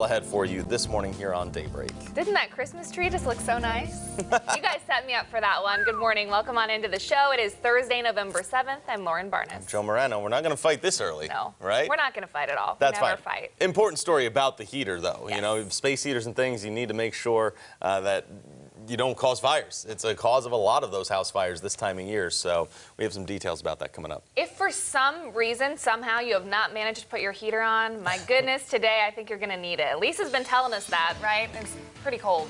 Ahead for you this morning here on Daybreak. Didn't that Christmas tree just look so nice? You guys set me up for that one. Good morning. Welcome on into the show. It is Thursday, November 7th. I'm Lauren Barnes. I'm Joe Moreno. We're not going to fight this early. No. Right? We're not going to fight at all. That's we never fine. fight. Important story about the heater, though. Yes. You know, space heaters and things, you need to make sure that you don't cause fires. It's a cause of a lot of those house fires this time of year, so we have some details about that coming up. If for some reason, somehow, you have not managed to put your heater on, my goodness, today I think you're going to need it. Lisa's been telling us that, right? It's pretty cold.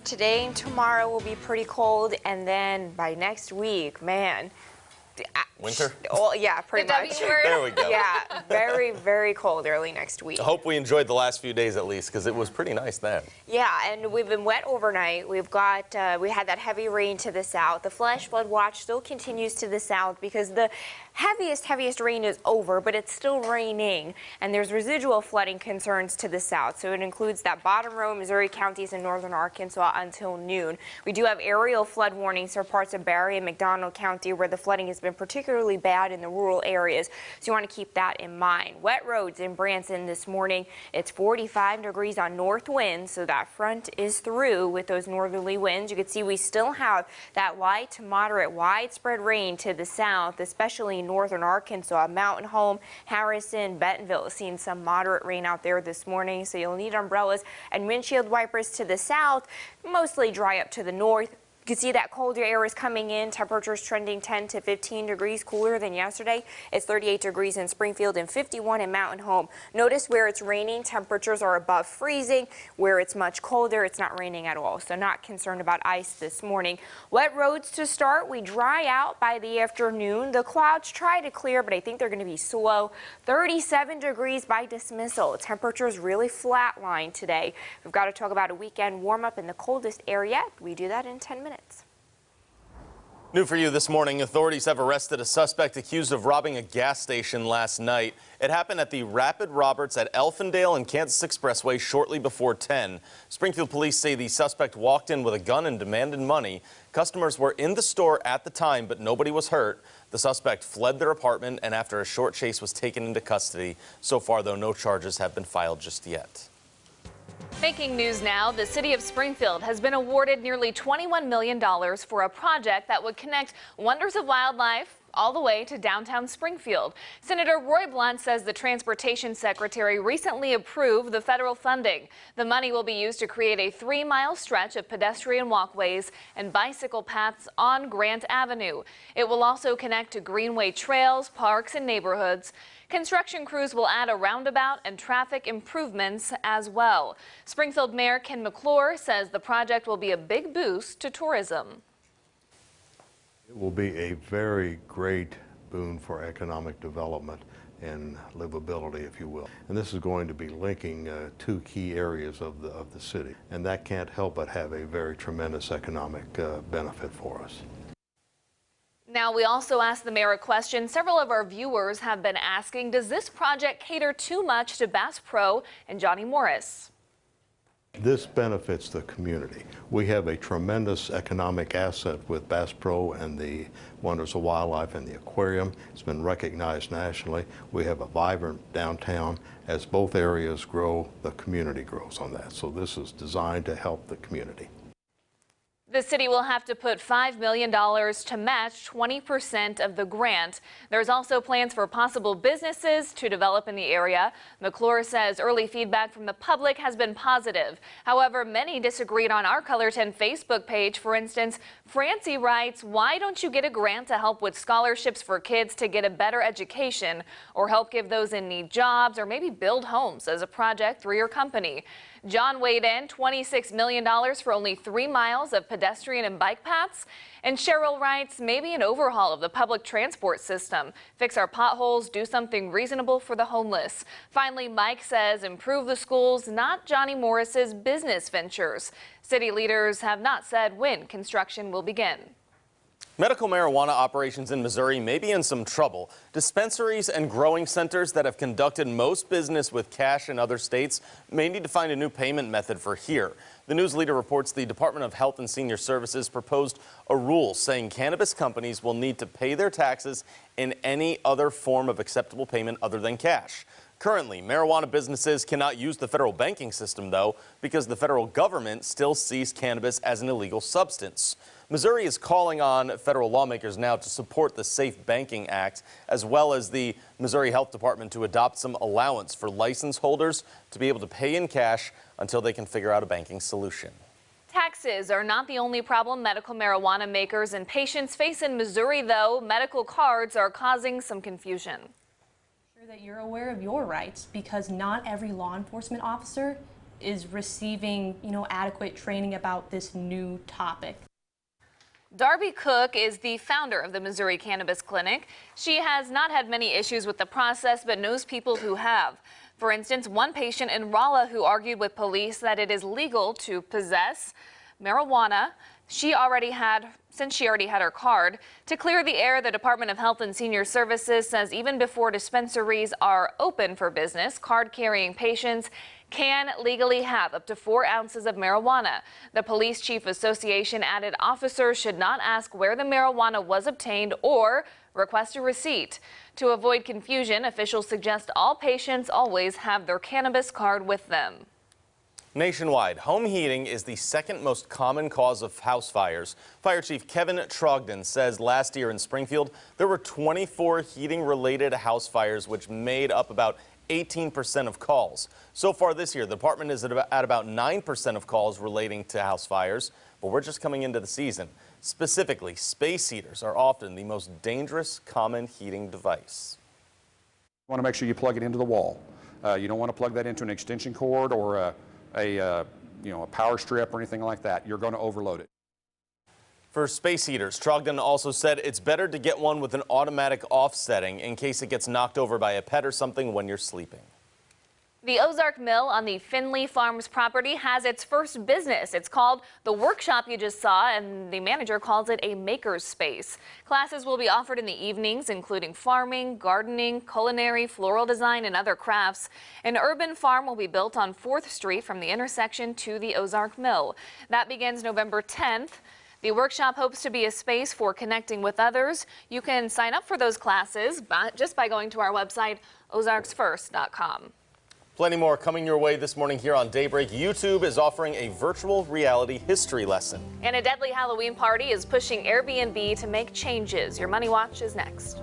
Today and tomorrow will be pretty cold, and then by next week, man. Winter? Well, yeah, pretty much. W word. There we go. Yeah, very, very cold early next week. I hope we enjoyed the last few days at least, because it was pretty nice then. Yeah, and we've been wet overnight. We had that heavy rain to the south. The flash flood watch still continues to the south because the heaviest rain is over, but it's still raining, and there's residual flooding concerns to the south. So it includes that bottom row, Missouri counties, and northern Arkansas until noon. We do have aerial flood warnings for parts of Barry and McDonald County where the flooding has been particularly bad in the rural areas. So you want to keep that in mind. Wet roads in Branson this morning. It's 45 degrees on north winds, so that front is through with those northerly winds. You can see we still have that light to moderate widespread rain to the south, especially in northern Arkansas. Mountain Home, Harrison, Bentonville seeing some moderate rain out there this morning, so you'll need umbrellas and windshield wipers to the south. Mostly dry up to the north. You can see that colder air is coming in. Temperatures trending 10 to 15 degrees cooler than yesterday. It's 38 degrees in Springfield and 51 in Mountain Home. Notice where it's raining, temperatures are above freezing. Where it's much colder, it's not raining at all. So not concerned about ice this morning. Wet roads to start. We dry out by the afternoon. The clouds try to clear, but I think they're going to be slow. 37 degrees by dismissal. Temperatures really flatline today. We've got to talk about a weekend warm up in the coldest area. We do that in 10 minutes. New for you this morning, authorities have arrested a suspect accused of robbing a gas station last night. It happened at the Rapid Roberts at Elfindale and Kansas Expressway shortly before 10. Springfield police say the suspect walked in with a gun and demanded money. Customers were in the store at the time, but nobody was hurt. The suspect fled their apartment and after a short chase was taken into custody. So far, though, no charges have been filed just yet. Making news now, the city of Springfield has been awarded nearly $21 million for a project that would connect wonders of wildlife all the way to downtown Springfield. Senator Roy Blunt says the transportation secretary recently approved the federal funding. The money will be used to create a 3-mile stretch of pedestrian walkways and bicycle paths on Grant Avenue. It will also connect to greenway trails, parks, and neighborhoods. Construction crews will add a roundabout and traffic improvements as well. Springfield Mayor Ken McClure says the project will be a big boost to tourism. It will be a very great boon for economic development and livability, if you will. And this is going to be linking two key areas of the city. And that can't help but have a very tremendous economic benefit for us. Now, we also asked the mayor a question several of our viewers have been asking. Does this project cater too much to Bass Pro and Johnny Morris? This benefits the community. We have a tremendous economic asset with Bass Pro and the Wonders of Wildlife and the aquarium. It's been recognized nationally. We have a vibrant downtown. As both areas grow, the community grows on that. So this is designed to help the community. The city will have to put $5 million to match 20% of the grant. There's also plans for possible businesses to develop in the area. McClure says early feedback from the public has been positive. However, many disagreed on our Color 10 Facebook page. For instance, Francie writes, "Why don't you get a grant to help with scholarships for kids to get a better education or help give those in need jobs or maybe build homes as a project through your company?" John weighed in, $26 million for only 3 miles of pedestrian and bike paths. And Cheryl writes, maybe an overhaul of the public transport system, fix our potholes, do something reasonable for the homeless. Finally, Mike says improve the schools, not Johnny Morris's business ventures. City leaders have not said when construction will begin. Medical marijuana operations in Missouri may be in some trouble. Dispensaries and growing centers that have conducted most business with cash in other states may need to find a new payment method for here. The news leader reports the Department of Health and Senior Services proposed a rule saying cannabis companies will need to pay their taxes in any other form of acceptable payment other than cash. Currently, marijuana businesses cannot use the federal banking system, though, because the federal government still sees cannabis as an illegal substance. Missouri is calling on federal lawmakers now to support the Safe Banking Act, as well as the Missouri Health Department to adopt some allowance for license holders to be able to pay in cash until they can figure out a banking solution. Taxes are not the only problem medical marijuana makers and patients face in Missouri, though. Medical cards are causing some confusion. That you're aware of your rights, because not every law enforcement officer is receiving, adequate training about this new topic. Darby Cook is the founder of the Missouri Cannabis Clinic. She has not had many issues with the process, but knows people who have. For instance, one patient in Rolla who argued with police that it is legal to possess marijuana since she already had her card. To clear the air, the Department of Health and Senior Services says even before dispensaries are open for business, card-carrying patients can legally have up to 4 ounces of marijuana. The Police Chief Association added officers should not ask where the marijuana was obtained or request a receipt. To avoid confusion, officials suggest all patients always have their cannabis card with them. Nationwide, home heating is the second most common cause of house fires. Fire Chief Kevin Trogdon says last year in Springfield, there were 24 heating-related house fires, which made up about 18% of calls. So far this year, the department is at about 9% of calls relating to house fires, but we're just coming into the season. Specifically, space heaters are often the most dangerous common heating device. You want to make sure you plug it into the wall. You don't want to plug that into an extension cord or a power strip or anything like that. You're going to overload it. For space heaters, Trogdon also said it's better to get one with an automatic off setting in case it gets knocked over by a pet or something when you're sleeping. The Ozark Mill on the Finley Farms property has its first business. It's called the workshop you just saw, and the manager calls it a maker's space. Classes will be offered in the evenings, including farming, gardening, culinary, floral design, and other crafts. An urban farm will be built on 4th Street from the intersection to the Ozark Mill. That begins November 10th. The workshop hopes to be a space for connecting with others. You can sign up for those classes just by going to our website, ozarksfirst.com. Plenty more coming your way this morning here on Daybreak. YouTube is offering a virtual reality history lesson. And a deadly Halloween party is pushing Airbnb to make changes. Your Money Watch is next.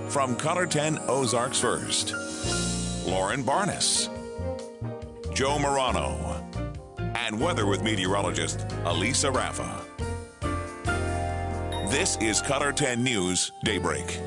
From Color 10 Ozarks First, Lauren Barnes, Joe Morano, and weather with meteorologist Elisa Raffa. This is Color 10 News Daybreak.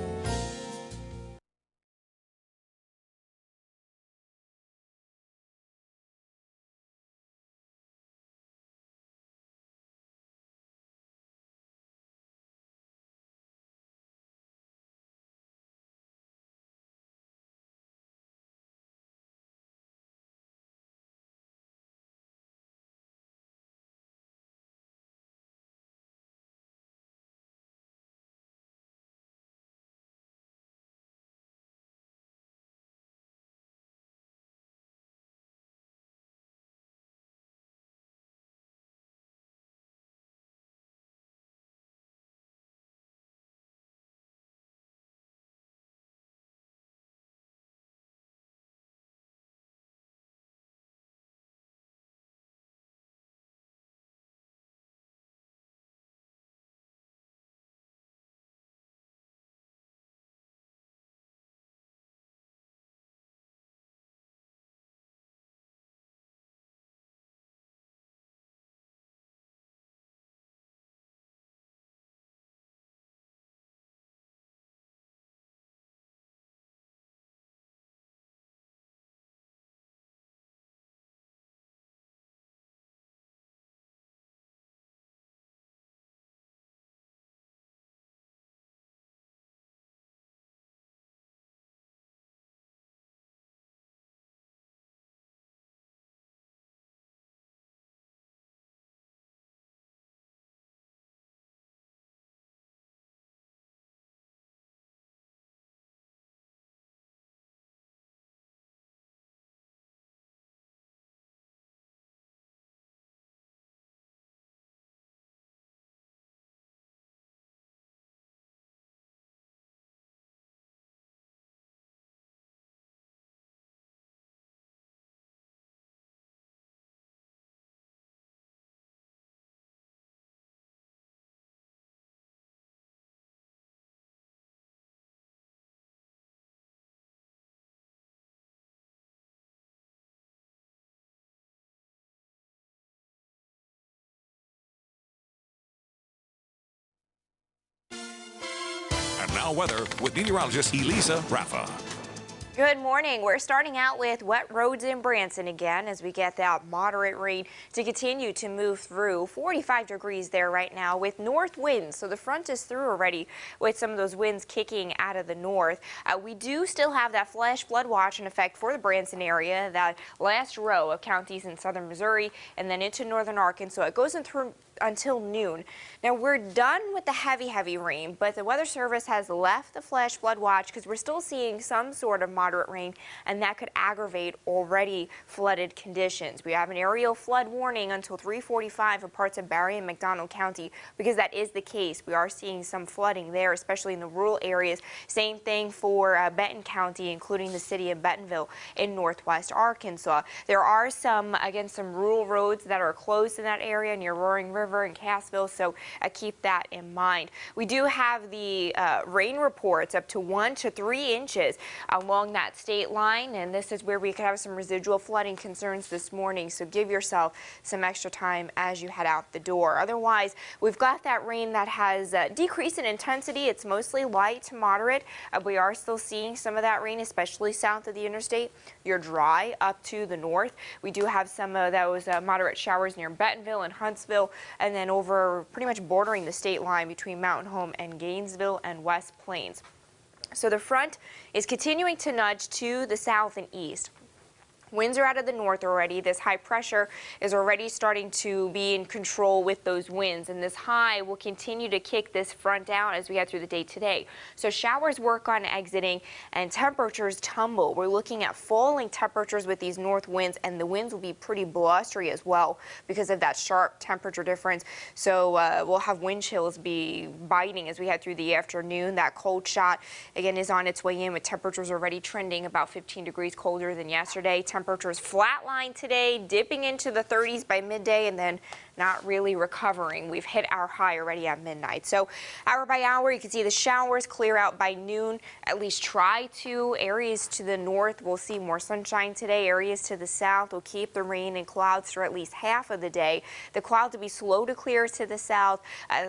And now weather with meteorologist Elisa Raffa. Good morning. We're starting out with wet roads in Branson again as we get that moderate rain to continue to move through. 45 degrees there right now with north winds. So the front is through already with some of those winds kicking out of the north. We do still have that flash flood watch in effect for the Branson area, that last row of counties in southern Missouri and then into northern Arkansas. It goes in through until noon. Now we're done with the heavy rain, but the Weather Service has left the flash flood watch because we're still seeing some sort of moderate rain, and that could aggravate already flooded conditions. We have an aerial flood warning until 3:45 for parts of Barry and McDonald County because that is the case. We are seeing some flooding there, especially in the rural areas. Same thing for Benton County, including the city of Bentonville in northwest Arkansas. There are some rural roads that are closed in that area near Roaring River and Cassville, so keep that in mind. We do have the rain reports up to 1 to 3 inches along that state line, and this is where we could have some residual flooding concerns this morning, so give yourself some extra time as you head out the door. Otherwise, we've got that rain that has decreased in intensity. It's mostly light to moderate. We are still seeing some of that rain, especially south of the interstate. You're dry up to the north. We do have some of those moderate showers near Bentonville and Huntsville, and then over pretty much bordering the state line between Mountain Home and Gainesville and West Plains. So the front is continuing to nudge to the south and east. Winds are out of the north already. This high pressure is already starting to be in control with those winds, and this high will continue to kick this front down as we head through the day today. So showers work on exiting and temperatures tumble. We're looking at falling temperatures with these north winds, and the winds will be pretty blustery as well because of that sharp temperature difference. So we'll have wind chills be biting as we head through the afternoon. That cold shot again is on its way in with temperatures already trending about 15 degrees colder than yesterday. Temperatures flatline today, dipping into the 30s by midday and then not really recovering. We've hit our high already at midnight. So hour by hour, you can see the showers clear out by noon. At least try to. Areas to the north will see more sunshine today. Areas to the south will keep the rain and clouds for at least half of the day. The clouds will be slow to clear to the south.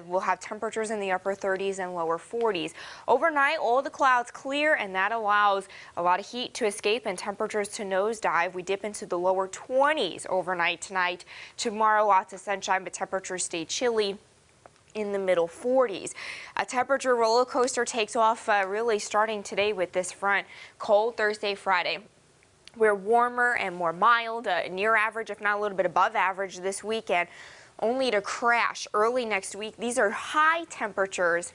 We'll have temperatures in the upper 30s and lower 40s. Overnight, all the clouds clear, and that allows a lot of heat to escape and temperatures to nosedive. We dip into the lower 20s overnight tonight. Tomorrow, lots of sunshine, but temperatures stay chilly in the middle 40s. A temperature roller coaster takes off really starting today with this front. Cold Thursday, Friday. We're warmer and more mild, near average, if not a little bit above average this weekend, only to crash early next week. These are high temperatures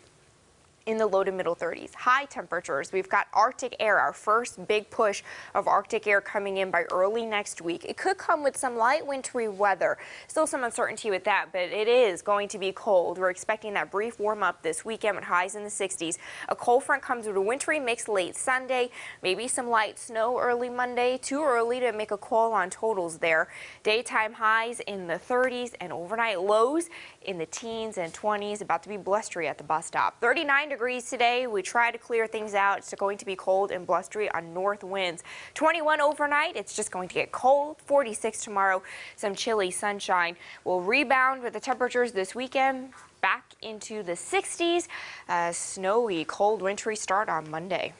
in the low to middle 30s. High temperatures. We've got Arctic air, our first big push of Arctic air coming in by early next week. It could come with some light wintry weather. Still some uncertainty with that, but it is going to be cold. We're expecting that brief warm up this weekend with highs in the 60s. A cold front comes with a wintry mix late Sunday, maybe some light snow early Monday. Too early to make a call on totals there. Daytime highs in the 30s and overnight lows in the teens and 20s. About to be blustery at the bus stop. 39 degrees today. We try to clear things out. It's going to be cold and blustery on north winds. 21 overnight. It's just going to get cold. 46 tomorrow. Some chilly sunshine. We'll rebound with the temperatures this weekend back into the 60s. Snowy, cold, wintry start on Monday.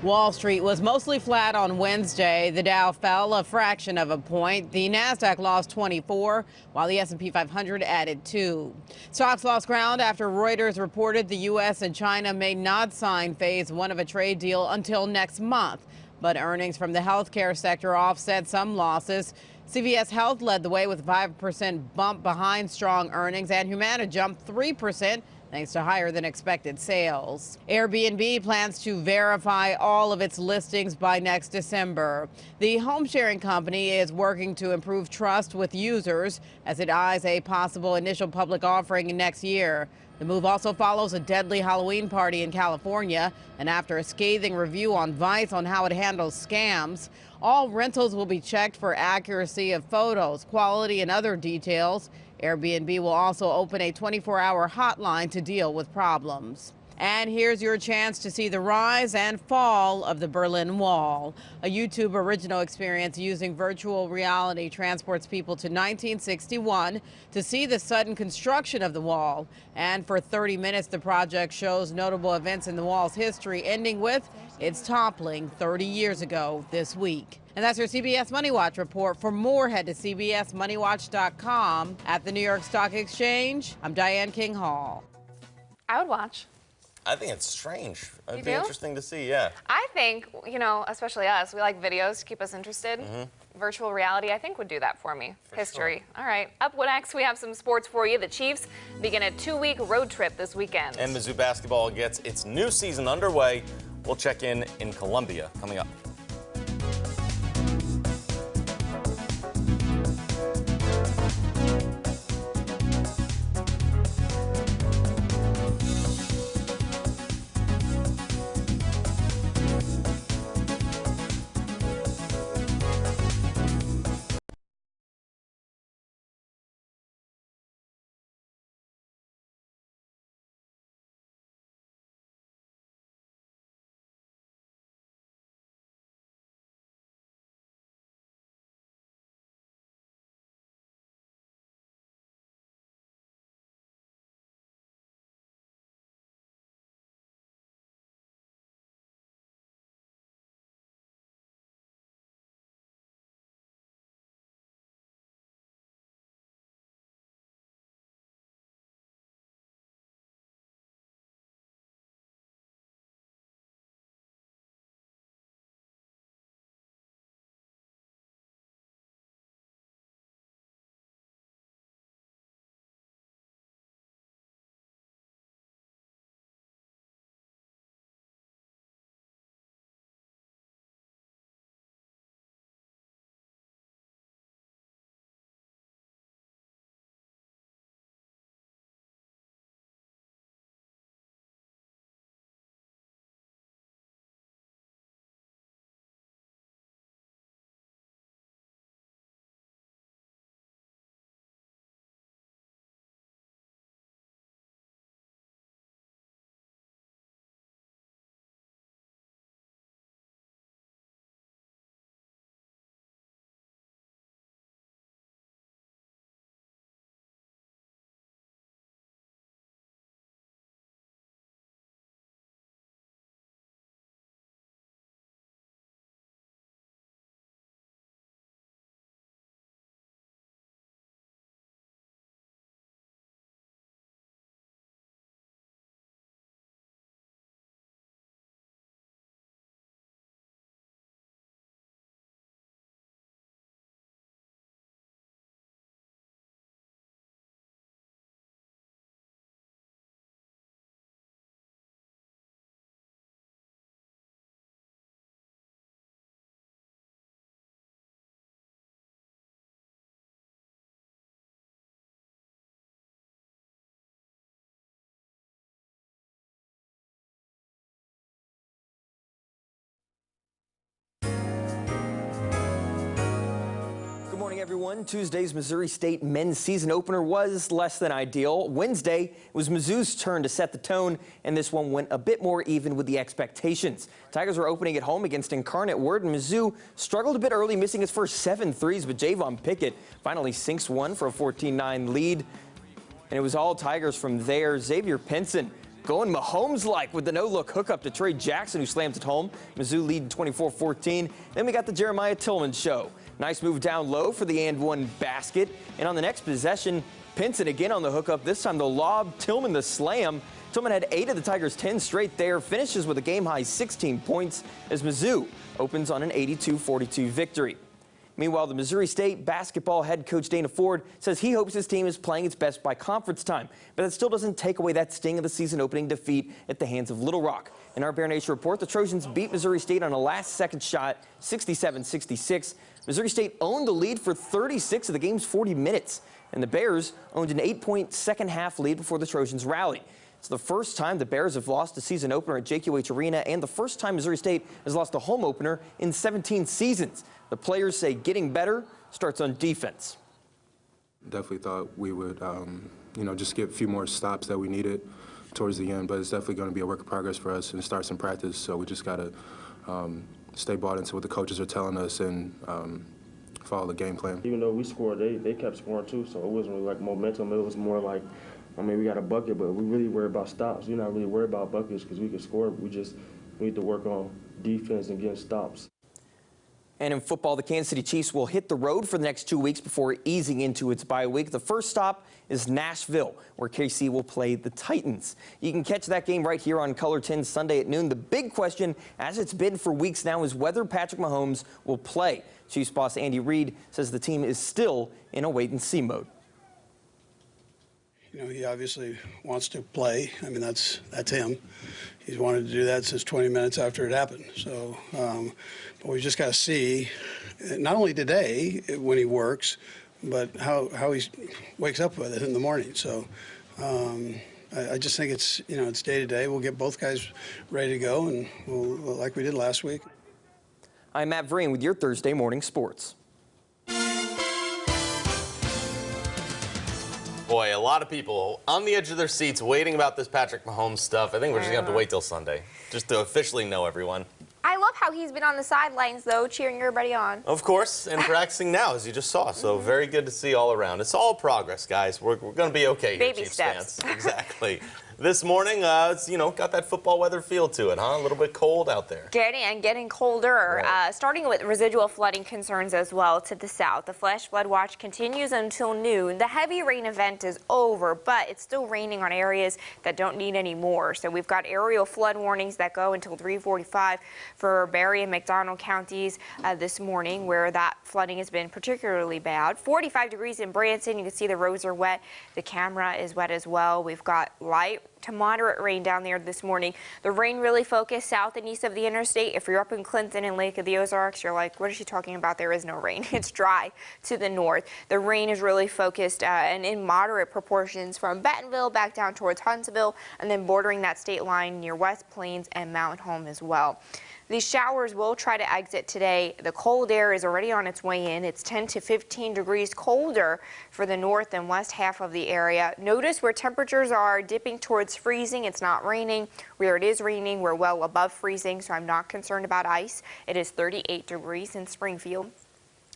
Wall Street was mostly flat on Wednesday. The Dow fell a fraction of a point. The Nasdaq lost 24, while the S&P 500 added 2. Stocks lost ground after Reuters reported the U.S. and China may not sign phase 1 of a trade deal until next month. But earnings from the healthcare sector offset some losses. CVS Health led the way with a 5% bump behind strong earnings, and Humana jumped 3%. Thanks to higher than expected sales. Airbnb plans to verify all of its listings by next December. The home sharing company is working to improve trust with users as it eyes a possible initial public offering next year. The move also follows a deadly Halloween party in California, and after a scathing review on Vice on how it handles scams. All rentals will be checked for accuracy of photos, quality, and other details. Airbnb will also open a 24-hour hotline to deal with problems. And here's your chance to see the rise and fall of the Berlin Wall. A YouTube original experience using virtual reality transports people to 1961 to see the sudden construction of the wall. And for 30 minutes, the project shows notable events in the wall's history, ending with its toppling 30 years ago this week. And that's your CBS Money Watch report. For more, head to cbsmoneywatch.com. At the New York Stock Exchange, I'm Diane King Hall. I would watch. I think it's strange. It'd be do? interesting to see, yeah. I think, you know, especially us, we like videos to keep us interested. Virtual reality, I think, would do that for me. History. Sure. All right. Up next, we have some sports for you. The Chiefs begin a 2-week road trip this weekend. And Mizzou basketball gets its new season underway. We'll check in Columbia coming up. Good morning, everyone. Tuesday's Missouri State men's season opener was less than ideal. Wednesday, it was Mizzou's turn to set the tone, and this one went a bit more even with the expectations. Tigers were opening at home against Incarnate Word, and Mizzou struggled a bit early, missing its first 7 threes, but Javon Pickett finally sinks one for a 14-9 lead. And it was all Tigers from there. Xavier Pinson going Mahomes-like with the no-look hookup to Trey Jackson, who slams it home. Mizzou lead 24-14. Then we got the Jeremiah Tillman show. Nice move down low for the and one basket. And on the next possession, Pinson again on the hookup. This time the lob, Tillman the slam. Tillman had 8 of the Tigers' 10 straight there. Finishes with a game-high 16 points as Mizzou opens on an 82-42 victory. Meanwhile, the Missouri State basketball head coach Dana Ford says he hopes his team is playing its best by conference time, but that still doesn't take away that sting of the season-opening defeat at the hands of Little Rock. In our Bear Nation report, the Trojans beat Missouri State on a last-second shot, 67-66. Missouri State owned the lead for 36 of the game's 40 minutes, and the Bears owned an 8-point second-half lead before the Trojans rallied. It's the first time the Bears have lost a season opener at JQH Arena, and the first time Missouri State has lost a home opener in 17 seasons. The players say getting better starts on defense. Definitely thought we would, just get a few more stops that we needed towards the end, but it's definitely going to be a work in progress for us, and it starts in practice. So we just got to stay bought into what the coaches are telling us and follow the game plan. Even though we scored, they kept scoring too, so it wasn't really like momentum. It was more like, I mean, we got a bucket, but we really worry about stops. We're not really worried about buckets because we can score. We need to work on defense and getting stops. And in football, the Kansas City Chiefs will hit the road for the next 2 weeks before easing into its bye week. The first stop is Nashville, where KC will play the Titans. You can catch that game right here on Color 10 Sunday at noon. The big question, as it's been for weeks now, is whether Patrick Mahomes will play. Chiefs boss Andy Reid says the team is still in a wait-and-see mode. You know, he obviously wants to play. I mean, that's him. He's wanted to do that since 20 minutes after it happened. So, but we just got to see, not only today when he works, but how he wakes up with it in the morning. So, I just think it's it's day to day. We'll get both guys ready to go, and we'll like we did last week. I'm Matt Vereen with your Thursday Morning Sports. Boy, a lot of people on the edge of their seats waiting about this Patrick Mahomes stuff. I think we're just going to have to wait till Sunday just to officially know everyone. I love how he's been on the sidelines, though, cheering everybody on. Of course, and practicing now, as you just saw. So very good to see all around. It's all progress, guys. We're going to be okay here, Baby Chiefs steps. fans. Exactly. This morning, it's, got that football weather feel to it, huh? A little bit cold out there. Getting colder, Right. starting with residual flooding concerns as well to the south. The flash flood watch continues until noon. The heavy rain event is over, but it's still raining on areas that don't need any more. So we've got aerial flood warnings that go until 3:45 for Barry and McDonald counties this morning, where that flooding has been particularly bad. 45 degrees in Branson. You can see the roads are wet. The camera is wet as well. We've got light to moderate rain down there this morning. The rain really focused south and east of the interstate. If you're up in Clinton and Lake of the Ozarks, you're like, what is she talking about? There is no rain. It's dry to the north. The rain is really focused and in moderate proportions from Bentonville back down towards Huntsville, and then bordering that state line near West Plains and Mount Home as well. These showers will try to exit today. The cold air is already on its way in. It's 10 to 15 degrees colder for the north and west half of the area. Notice where temperatures are dipping towards freezing. It's not raining. Where it is raining, we're well above freezing, so I'm not concerned about ice. It is 38 degrees in Springfield.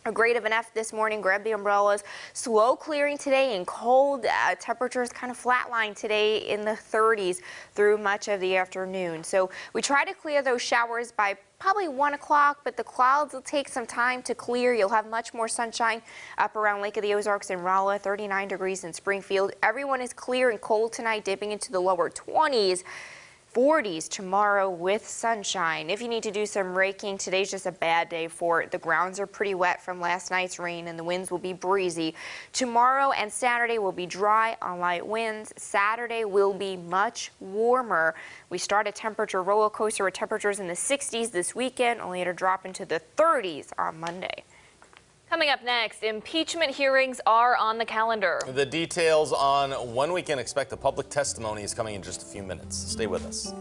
A grade of an F this morning. Grab the umbrellas. Slow clearing today and cold temperatures kind of flatline today in the 30s through much of the afternoon. So we try to clear those showers by probably 1 o'clock, but the clouds will take some time to clear. You'll have much more sunshine up around Lake of the Ozarks and Rolla, 39 degrees in Springfield. Everyone is clear and cold tonight, dipping into the lower 20s. 40s tomorrow with sunshine. If you need to do some raking, today's just a bad day for it. The grounds are pretty wet from last night's rain and the winds will be breezy. Tomorrow and Saturday will be dry on light winds. Saturday will be much warmer. We start a temperature roller coaster with temperatures in the 60s this weekend, only to drop into the 30s on Monday. Coming up next, impeachment hearings are on the calendar. The details on when we can expect the public testimony is coming in just a few minutes. Stay with us.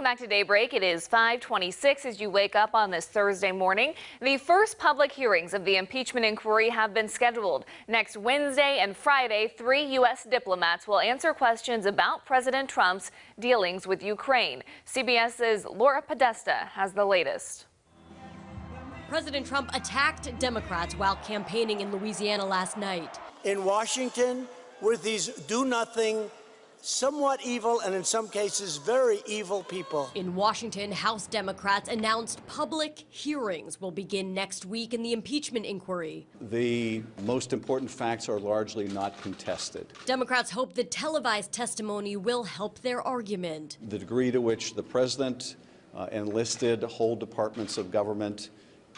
Welcome back to Daybreak. It is 5:26 as you wake up on this Thursday morning. The first public hearings of the impeachment inquiry have been scheduled. Next Wednesday and Friday, 3 U.S. diplomats will answer questions about President Trump's dealings with Ukraine. CBS's Laura Podesta has the latest. President Trump attacked Democrats while campaigning in Louisiana last night. In Washington, with these do-nothing, somewhat evil, and in some cases very evil people. In Washington, House Democrats announced public hearings will begin next week in the impeachment inquiry. The most important facts are largely not contested. Democrats hope the televised testimony will help their argument. The degree to which the president enlisted whole departments of government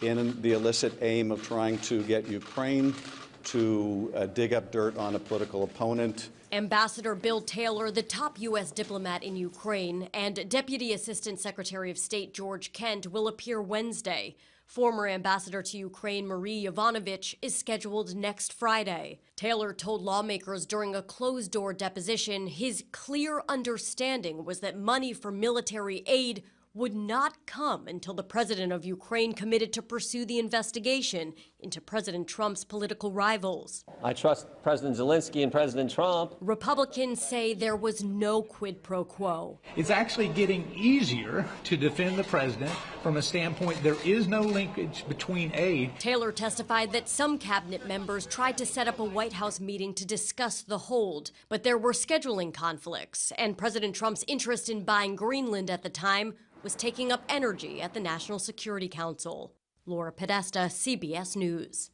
in the illicit aim of trying to get Ukraine to dig up dirt on a political opponent. Ambassador Bill Taylor, the top U.S. diplomat in Ukraine, and Deputy Assistant Secretary of State George Kent will appear Wednesday. Former ambassador to Ukraine Marie Yovanovitch is scheduled next Friday. Taylor told lawmakers during a closed-door deposition his clear understanding was that money for military aid would not come until the president of Ukraine committed to pursue the investigation into President Trump's political rivals. I trust President Zelensky and President Trump. Republicans say there was no quid pro quo. It's actually getting easier to defend the president from a standpoint there is no linkage between aid. Taylor testified that some cabinet members tried to set up a White House meeting to discuss the hold, but there were scheduling conflicts, and President Trump's interest in buying Greenland at the time was taking up energy at the National Security Council. Laura Podesta, CBS News.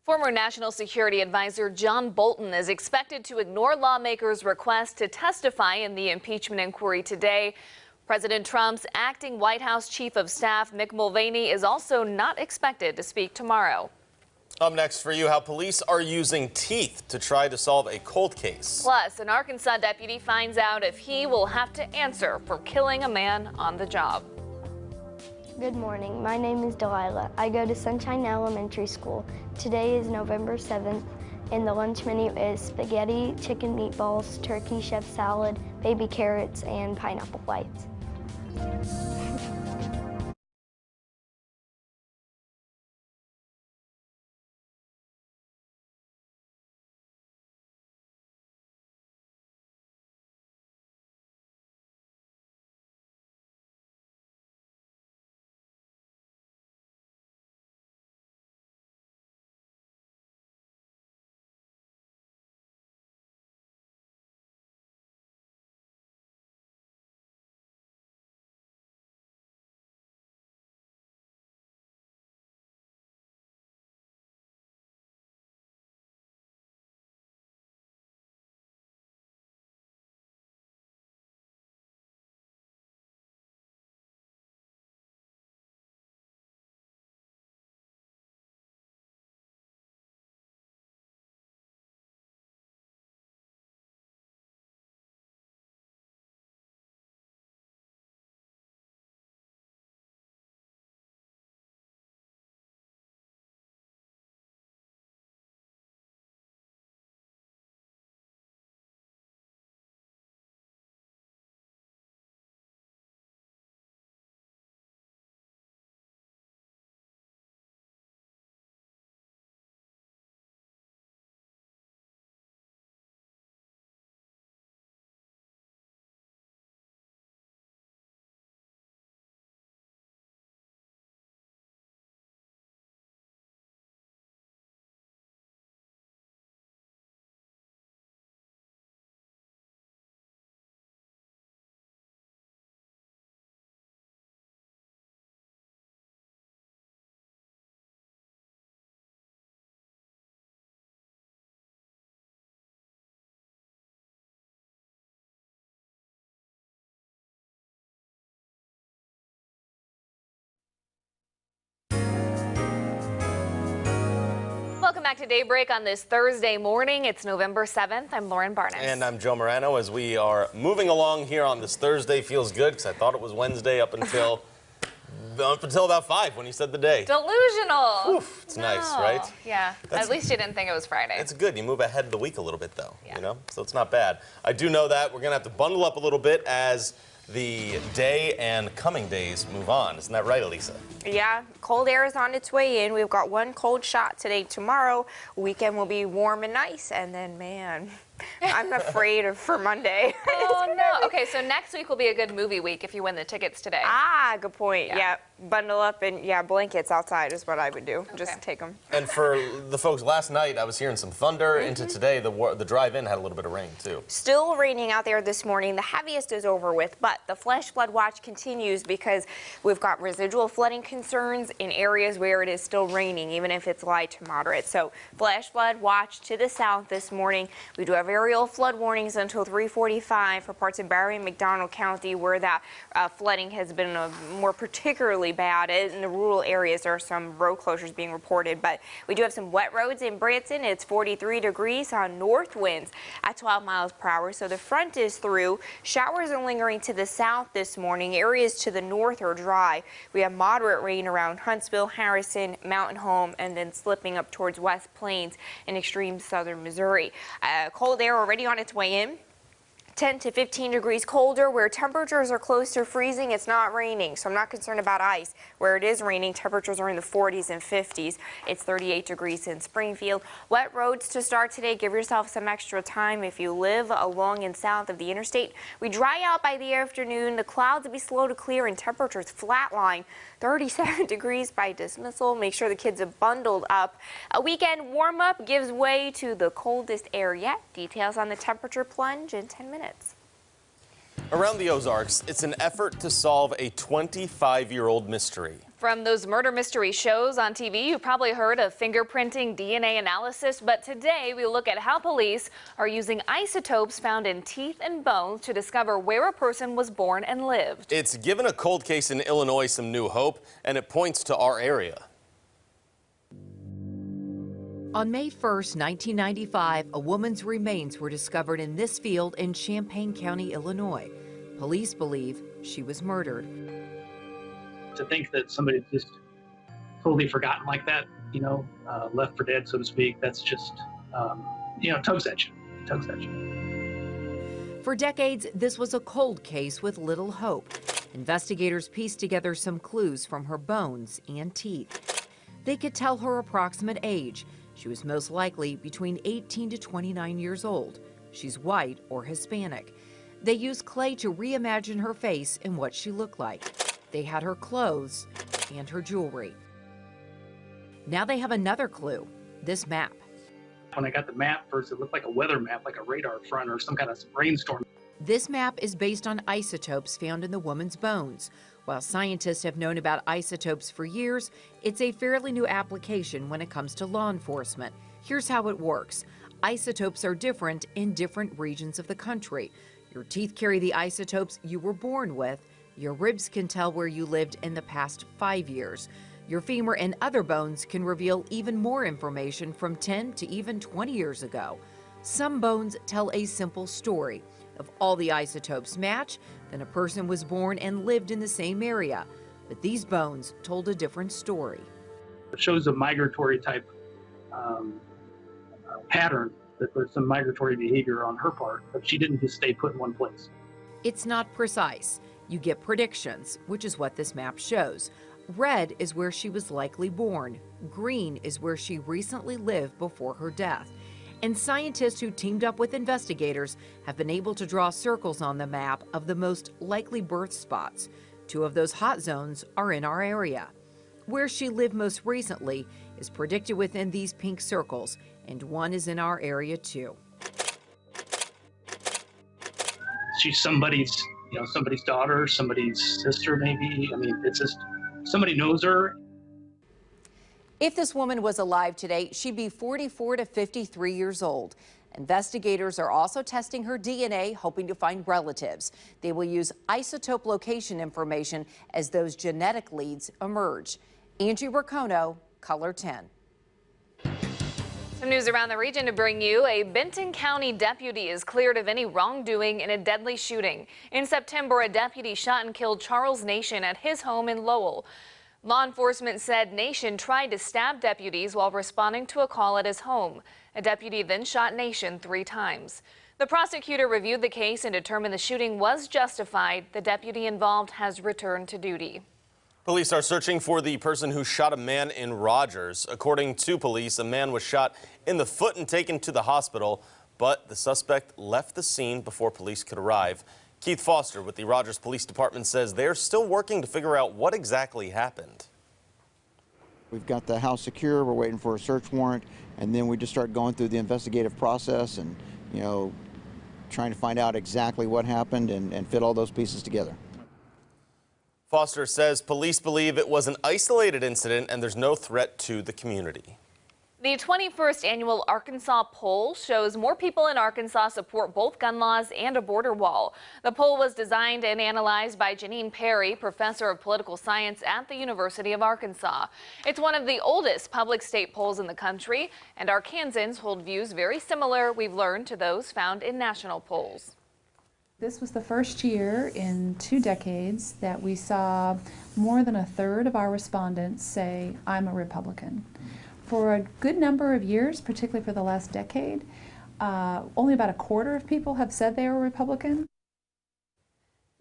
Former National Security Advisor John Bolton is expected to ignore lawmakers' request to testify in the impeachment inquiry today. President Trump's acting White House Chief of Staff Mick Mulvaney is also not expected to speak tomorrow. Up next for you, how police are using teeth to try to solve a cold case. Plus, an Arkansas deputy finds out if he will have to answer for killing a man on the job. Good morning. My name is Delilah. I go to Sunshine Elementary School. Today is November 7th, and the lunch menu is spaghetti, chicken meatballs, turkey chef salad, baby carrots, and pineapple bites. Welcome back to Daybreak on this Thursday morning. It's November 7th. I'm Lauren Barnes. And I'm Joe Morano. As we are moving along here on this Thursday, feels good because I thought it was Wednesday up until about 5 when you said the day. Delusional. Oof, it's nice, right? Yeah. At least you didn't think it was Friday. It's good. You move ahead of the week a little bit, though. Yeah. You know, so it's not bad. I do know that we're going to have to bundle up a little bit as the day and coming days move on. Isn't that right, Elisa? Yeah, cold air is on its way in. We've got one cold shot today. Tomorrow, weekend will be warm and nice. And then, man, I'm afraid for Monday. Oh, no. Okay, so next week will be a good movie week if you win the tickets today. Ah, good point. Yeah. Bundle up and, blankets outside is what I would do. Okay. Just take them. And for the folks last night, I was hearing some thunder. Into today, the drive-in had a little bit of rain, too. Still raining out there this morning. The heaviest is over with, but the flash flood watch continues because we've got residual flooding concerns in areas where it is still raining, even if it's light to moderate. So flash flood watch to the south this morning. We do have aerial flood warnings until 3:45 for parts of Barry and McDonald County where that flooding has been more particularly bad. In the rural areas, there are some road closures being reported, but we do have some wet roads in Branson. It's 43 degrees on north winds at 12 miles per hour. So the front is through. Showers are lingering to the south this morning. Areas to the north are dry. We have moderate rain around Huntsville, Harrison, Mountain Home, and then slipping up towards West Plains and extreme southern Missouri. Cold air already on its way in. 10 to 15 degrees colder. Where temperatures are close to freezing, it's not raining, so I'm not concerned about ice. Where it is raining, temperatures are in the 40s and 50s. It's 38 degrees in Springfield. Wet roads to start today. Give yourself some extra time if you live along and south of the interstate. We dry out by the afternoon. The clouds will be slow to clear and temperatures flatline. 37 degrees by dismissal. Make sure the kids are bundled up. A weekend warm up gives way to the coldest air yet. Details on the temperature plunge in 10 minutes. Around the Ozarks, it's an effort to solve a 25-year-old mystery. From those murder mystery shows on TV, you've probably heard of fingerprinting, DNA analysis, but today we look at how police are using isotopes found in teeth and bones to discover where a person was born and lived. It's given a cold case in Illinois some new hope, and it points to our area. On May 1st, 1995, a woman's remains were discovered in this field in Champaign County, Illinois. Police believe she was murdered. To think that somebody just totally forgotten like that, left for dead, so to speak, that's just, tugs at you. Tugs at you. For decades, this was a cold case with little hope. Investigators pieced together some clues from her bones and teeth. They could tell her approximate age. She was most likely between 18 to 29 years old. She's white or Hispanic. They used clay to reimagine her face and what she looked like. They had her clothes and her jewelry. Now they have another clue, this map. When I got the map first, it looked like a weather map, like a radar front or some kind of rainstorm. This map is based on isotopes found in the woman's bones. While scientists have known about isotopes for years, it's a fairly new application when it comes to law enforcement. Here's how it works. Isotopes are different in different regions of the country. Your teeth carry the isotopes you were born with. Your ribs can tell where you lived in the past 5 years. Your femur and other bones can reveal even more information from 10 to even 20 years ago. Some bones tell a simple story. If all the isotopes match, then a person was born and lived in the same area. But these bones told a different story. It shows a migratory type pattern, that there's some migratory behavior on her part, but she didn't just stay put in one place. It's not precise. You get predictions, which is what this map shows. Red is where she was likely born. Green is where she recently lived before her death. And scientists who teamed up with investigators have been able to draw circles on the map of the most likely birth spots. 2 of those hot zones are in our area. Where she lived most recently is predicted within these pink circles, and 1 is in our area too. She's somebody's daughter, somebody's sister maybe. I mean, it's just, somebody knows her. If this woman was alive today, she'd be 44 to 53 years old. Investigators are also testing her DNA, hoping to find relatives. They will use isotope location information as those genetic leads emerge. Angie Raccono, Color 10. Some news around the region to bring you. A Benton County deputy is cleared of any wrongdoing in a deadly shooting. In September, a deputy shot and killed Charles Nation at his home in Lowell. Law enforcement said Nation tried to stab deputies while responding to a call at his home. A deputy then shot Nation 3 times. The prosecutor reviewed the case and determined the shooting was justified. The deputy involved has returned to duty. Police are searching for the person who shot a man in Rogers. According to police, a man was shot in the foot and taken to the hospital, but the suspect left the scene before police could arrive. Keith Foster with the Rogers Police Department says they're still working to figure out what exactly happened. We've got the house secure, we're waiting for a search warrant, and then we just start going through the investigative process and, trying to find out exactly what happened and fit all those pieces together. Foster says police believe it was an isolated incident and there's no threat to the community. The 21st annual Arkansas poll shows more people in Arkansas support both gun laws and a border wall. The poll was designed and analyzed by Janine Perry, professor of political science at the University of Arkansas. It's one of the oldest public state polls in the country, and Arkansans hold views very similar, we've learned, to those found in national polls. This was the first year in 2 decades that we saw more than a third of our respondents say, "I'm a Republican." For a good number of years, particularly for the last decade, only about a quarter of people have said they are Republican.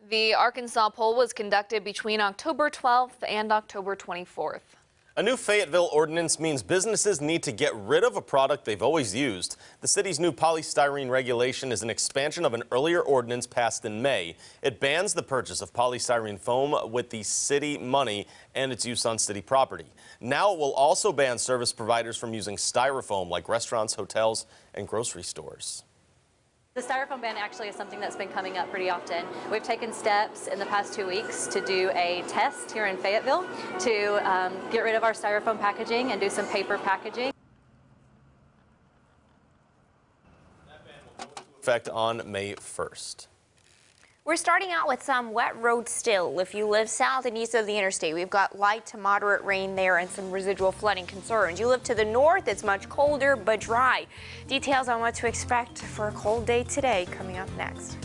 The Arkansas poll was conducted between October 12th and October 24th. A new Fayetteville ordinance means businesses need to get rid of a product they've always used. The city's new polystyrene regulation is an expansion of an earlier ordinance passed in May. It bans the purchase of polystyrene foam with the city money and its use on city property. Now it will also ban service providers from using styrofoam like restaurants, hotels, and grocery stores. The styrofoam ban actually is something that's been coming up pretty often. We've taken steps in the past 2 weeks to do a test here in Fayetteville to get rid of our styrofoam packaging and do some paper packaging. Effect on May 1st. We're starting out with some wet roads still. If you live south and east of the interstate, we've got light to moderate rain there and some residual flooding concerns. You live to the north, it's much colder but dry. Details on what to expect for a cold day today coming up next.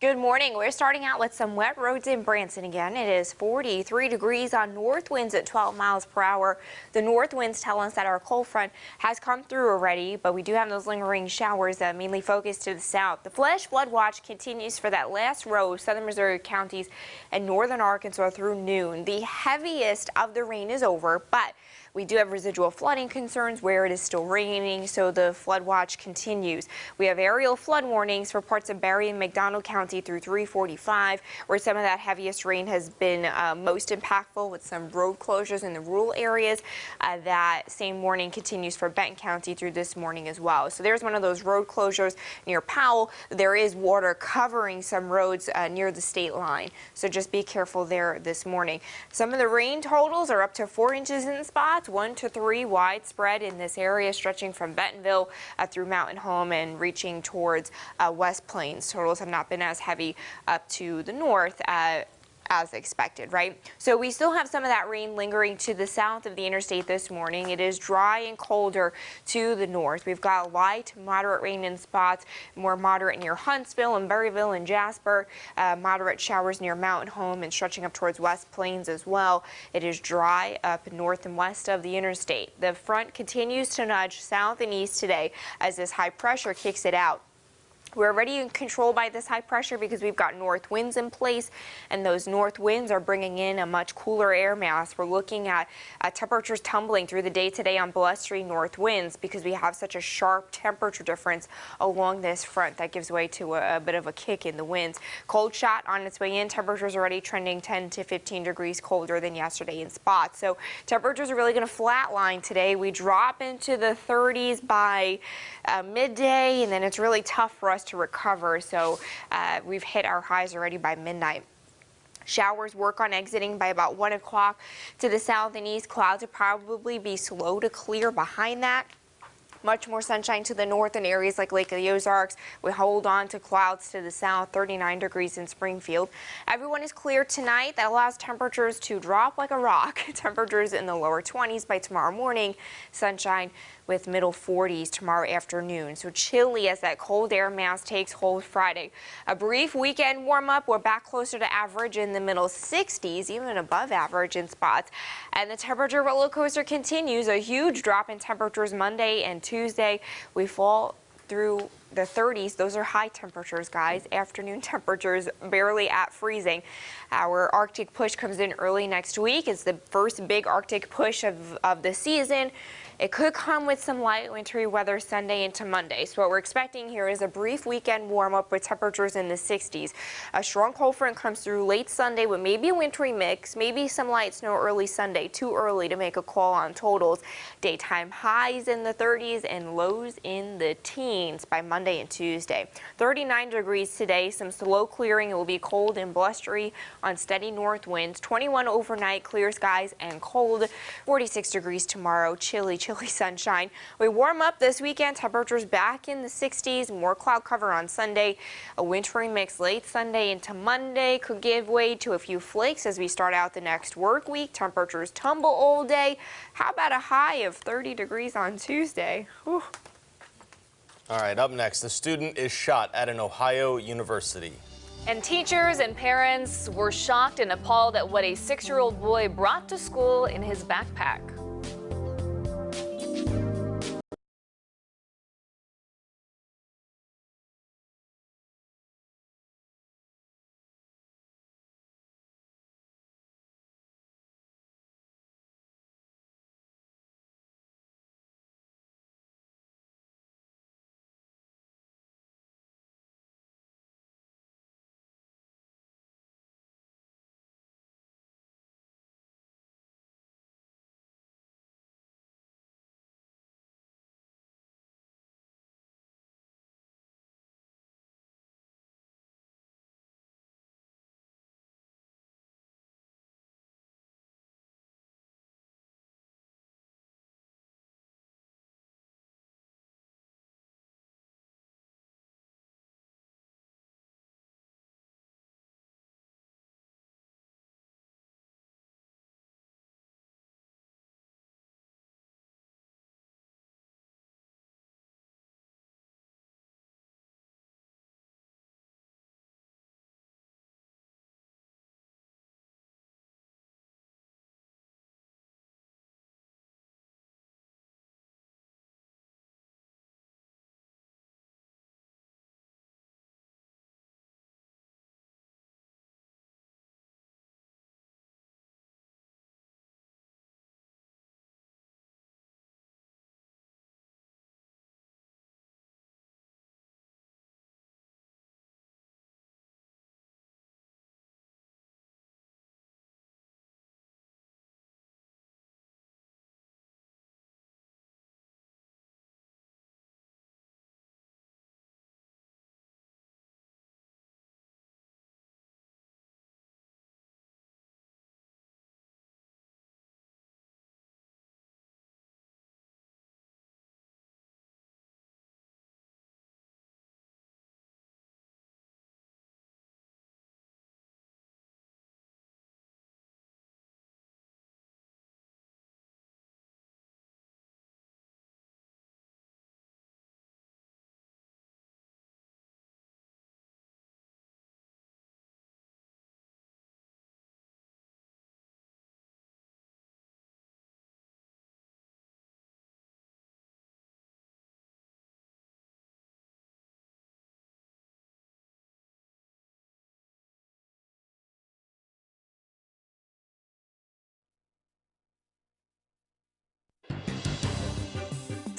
Good morning. We're starting out with some wet roads in Branson again. It is 43 degrees on north winds at 12 miles per hour. The north winds tell us that our cold front has come through already, but we do have those lingering showers that mainly focus to the south. The flash flood watch continues for that last row, southern Missouri counties and northern Arkansas through noon. The heaviest of the rain is over, but We do have residual flooding concerns where it is still raining, so the flood watch continues. We have aerial flood warnings for parts of Berry and McDonald County through 345, where some of that heaviest rain has been most impactful, with some road closures in the rural areas. That same warning continues for Benton County through this morning as well. So there's one of those road closures near Powell. There is water covering some roads near the state line, so just be careful there this morning. Some of the rain totals are up to 4 inches in spots, 1 to 3 widespread in this area, stretching from Bentonville through Mountain Home and reaching towards West Plains. Totals have not been as heavy up to the north as expected, right? So we still have some of that rain lingering to the south of the interstate this morning. It is dry and colder to the north. We've got light, moderate rain in spots, more moderate near Huntsville and Berryville and Jasper, moderate showers near Mountain Home and stretching up towards West Plains as well. It is dry up north and west of the interstate. The front continues to nudge south and east today as this high pressure kicks it out. We're already controlled by this high pressure because we've got north winds in place, and those north winds are bringing in a much cooler air mass. We're looking at temperatures tumbling through the day today on blustery north winds because we have such a sharp temperature difference along this front that gives way to a bit of a kick in the winds. Cold shot on its way in. Temperatures already trending 10 to 15 degrees colder than yesterday in spots. So temperatures are really going to flatline today. We drop into the 30s by midday, and then it's really tough for us to recover. So we've hit our highs already by midnight. Showers work on exiting by about 1 o'clock to the south and east. Clouds will probably be slow to clear behind that. Much more sunshine to the north in areas like Lake of the Ozarks. We hold on to clouds to the south, 39 degrees in Springfield. Everyone is clear tonight. That allows temperatures to drop like a rock. Temperatures in the lower 20s by tomorrow morning. Sunshine with middle 40s tomorrow afternoon. So chilly as that cold air mass takes hold Friday. A brief weekend warm up. We're back closer to average in the middle 60s, even above average in spots. And the temperature roller coaster continues. A huge drop in temperatures Monday and Tuesday. We fall through the 30s. Those are high temperatures, guys. Afternoon temperatures barely at freezing. Our Arctic push comes in early next week. It's the first big Arctic push of the season. It could come with some light wintry weather Sunday into Monday. So what we're expecting here is a brief weekend warm up with temperatures in the 60s. A strong cold front comes through late Sunday with maybe a wintry mix, maybe some light snow early Sunday. Too early to make a call on totals. Daytime highs in the 30s and lows in the teens by Monday and Tuesday. 39 degrees today, some slow clearing. It will be cold and blustery on steady north winds. 21 overnight, clear skies and cold. 46 degrees tomorrow, chilly sunshine. We warm up this weekend, temperatures back in the 60s, more cloud cover on Sunday. A wintry mix late Sunday into Monday could give way to a few flakes as we start out the next work week. Temperatures tumble all day. How about a high of 30 degrees on Tuesday? Whew. All right, up next, a student is shot at an Ohio university. And teachers and parents were shocked and appalled at what a 6-year-old boy brought to school in his backpack.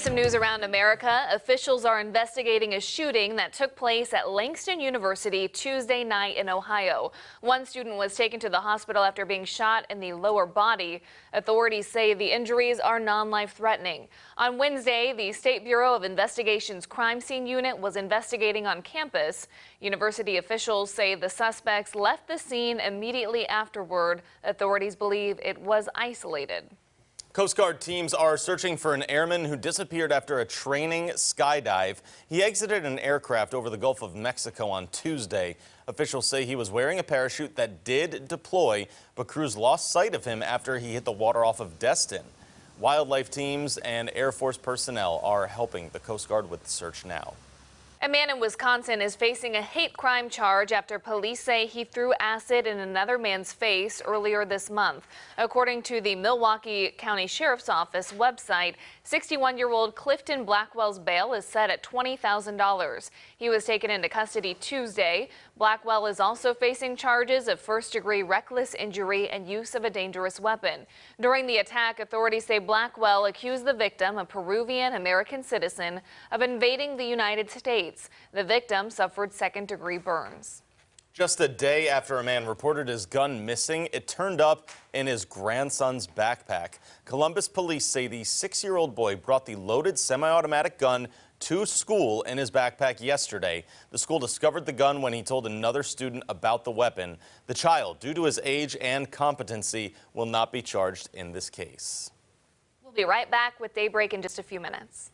Some news around America. Officials are investigating a shooting that took place at Langston University Tuesday night in Ohio. One student was taken to the hospital after being shot in the lower body. Authorities say the injuries are non-life threatening. On Wednesday, the State Bureau of Investigation's crime scene unit was investigating on campus. University officials say the suspects left the scene immediately afterward. Authorities believe it was isolated. Coast Guard teams are searching for an airman who disappeared after a training skydive. He exited an aircraft over the Gulf of Mexico on Tuesday. Officials say he was wearing a parachute that did deploy, but crews lost sight of him after he hit the water off of Destin. Wildlife teams and Air Force personnel are helping the Coast Guard with the search now. A man in Wisconsin is facing a hate crime charge after police say he threw acid in another man's face earlier this month. According to the Milwaukee County Sheriff's Office website, 61-year-old Clifton Blackwell's bail is set at $20,000. He was taken into custody Tuesday. Blackwell is also facing charges of first-degree reckless injury and use of a dangerous weapon. During the attack, authorities say Blackwell accused the victim, a Peruvian-American citizen, of invading the United States. The victim suffered second-degree burns. Just a day after a man reported his gun missing, it turned up in his grandson's backpack. Columbus police say the 6-year-old boy brought the loaded semi-automatic gun to school in his backpack yesterday. The school discovered the gun when he told another student about the weapon. The child, due to his age and competency, will not be charged in this case. We'll be right back with Daybreak in just a few minutes.